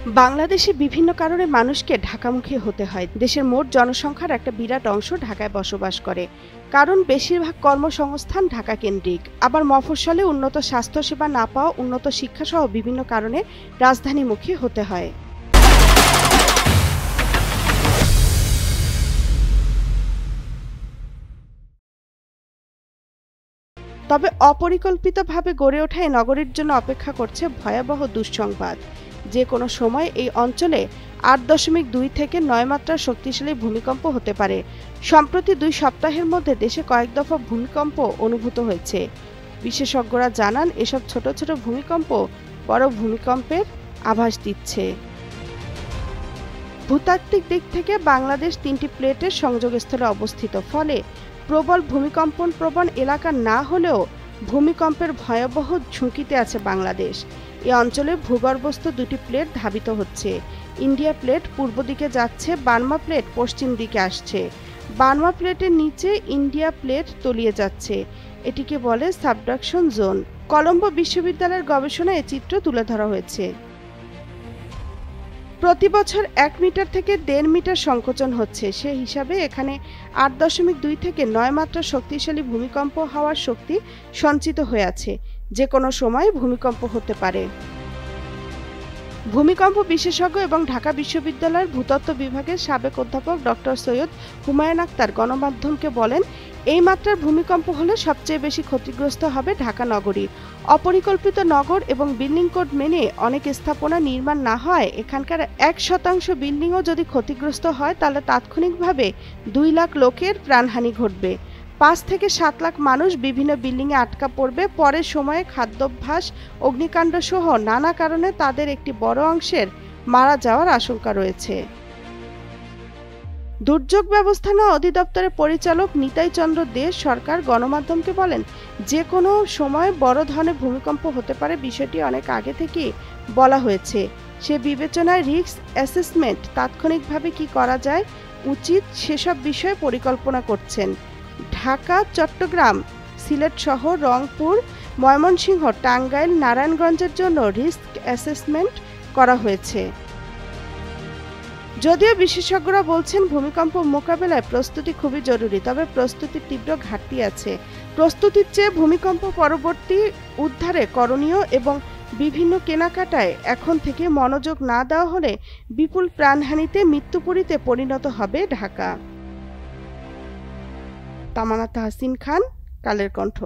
বাংলাদেশে বিভিন্ন কারণে মানুষকে ঢাকামুখী হতে হয়। দেশের মোট জনসংখ্যার একটা বিরাট অংশ ঢাকায় বসবাস করে। কারণ বেশিরভাগ কর্মসংস্থান ঢাকা কেন্দ্রিক। আবার মফস্বলে উন্নত স্বাস্থ্যসেবা না পাওয়া, উন্নত শিক্ষাসহ বিভিন্ন কারণে রাজধানীমুখী হতে হয়। তবে অপরিকল্পিতভাবে গড়ে ওঠা এই নগরীর জন্য অপেক্ষা করছে ভয়াবহ দুঃসংবাদ। যে কোনো সময় এই অঞ্চলে ৮.২ থেকে ৯ মাত্রার শক্তিশালী ভূমিকম্প হতে পারে। সম্প্রতি ২ সপ্তাহের মধ্যে দেশে কয়েক দফা ভূমিকম্প অনুভূত হয়েছে। বিশেষজ্ঞরা জানান, এসব ছোট ছোট ভূমিকম্প বড় ভূমিকম্পের আভাস দিচ্ছে। ভূতাত্ত্বিক দিক থেকে বাংলাদেশ ৩টি প্লেটের সংযোগস্থলে অবস্থিত, ফলে প্রবল ভূমিকম্পন এলাকা না হলেও ভূমিকম্পের ভয়াবহ ঝুঁকিতে আছে বাংলাদেশ। এ অঞ্চলে ভূগর্ভস্থ ২টি প্লেট ধাবিত হচ্ছে। ইন্ডিয়া প্লেট পূর্ব দিকে যাচ্ছে, বার্মা প্লেট পশ্চিম দিকে আসছে। বার্মা প্লেটের নিচে ইন্ডিয়া প্লেট তলিয়ে যাচ্ছে। এটিকে বলে সাবডাকশন জোন। কলম্বো বিশ্ববিদ্যালয়ের গবেষণায় এ চিত্র তুলে ধরা হয়েছে। প্রতি বছর ১ মিটার থেকে ১.৫ মিটার সংকোচন হচ্ছে। সে হিসাবে এখানে ৮.২ থেকে ৯ মাত্রার শক্তিশালী ভূমিকম্প হওয়ার শক্তি সঞ্চিত হয়ে আছে। যে কোনো সময় ভূমিকম্প হতে পারে। ভূমিকম্প বিশেষজ্ঞ এবং ঢাকা বিশ্ববিদ্যালয়ের ভূতত্ত্ব বিভাগের সাবেক অধ্যাপক ডক্টর সৈয়দ হুমায়ুন আখতার গণমাধ্যমকে বলেন, এই মাত্রার ভূমিকম্প হলে সবচেয়ে বেশি ক্ষতিগ্রস্ত হবে ঢাকা নগরী। অপরিকল্পিত নগর এবং বিল্ডিং কোড মেনে অনেক স্থাপনা নির্মাণ না হয় এখানকার ১% বিল্ডিংও যদি ক্ষতিগ্রস্ত হয় তাহলে তাৎক্ষণিকভাবে ২ লাখ লোকের প্রাণহানি ঘটবে। ৫ থেকে ৭ লাখ মানুষ বিভিন্ন বিল্ডিংয়ে আটকা পড়বে। পরের সময়ে খাদ্যাভ্যাস, অগ্নিকাণ্ড সহ নানা কারণে তাদের একটি বড় অংশের মারা যাওয়ার আশঙ্কা রয়েছে। দুর্যোগ ব্যবস্থাপনা অধিদপ্তরের পরিচালক নিতাই চন্দ্র দে সরকার গণমাধ্যমকে বলেন, যে কোনো সময় বড় ধরনের ভূমিকম্প হতে পারে। বিষয়টি অনেক আগে থেকেই বলা হয়েছে। সে বিবেচনায় রিস্ক অ্যাসেসমেন্ট, তাৎক্ষণিকভাবে কি করা যায় উচিত সেসব বিষয়ে পরিকল্পনা করছেন। ঢাকা, চট্টগ্রাম, সিলেট সহ রংপুর, ময়মনসিংহ, টাঙ্গাইল, নারায়ণগঞ্জের জন্য রিস্ক অ্যাসেসমেন্ট করা হয়েছে। যদিও বিশেষজ্ঞরা বলছেন ভূমিকম্প মোকাবেলায় প্রস্তুতি খুবই জরুরি, তবে প্রস্তুতির তীব্র ঘাটতি আছে। প্রস্তুতির চেয়ে ভূমিকম্প পরবর্তী উদ্ধারে করণীয় এবং বিভিন্ন কেনাকাটায় এখন থেকে মনোযোগ না দেওয়া হলে বিপুল প্রাণহানিতে, মৃত্যুপুরীতে পরিণত হবে ঢাকা। তামান্না তাহসিন খান, কালের কণ্ঠ।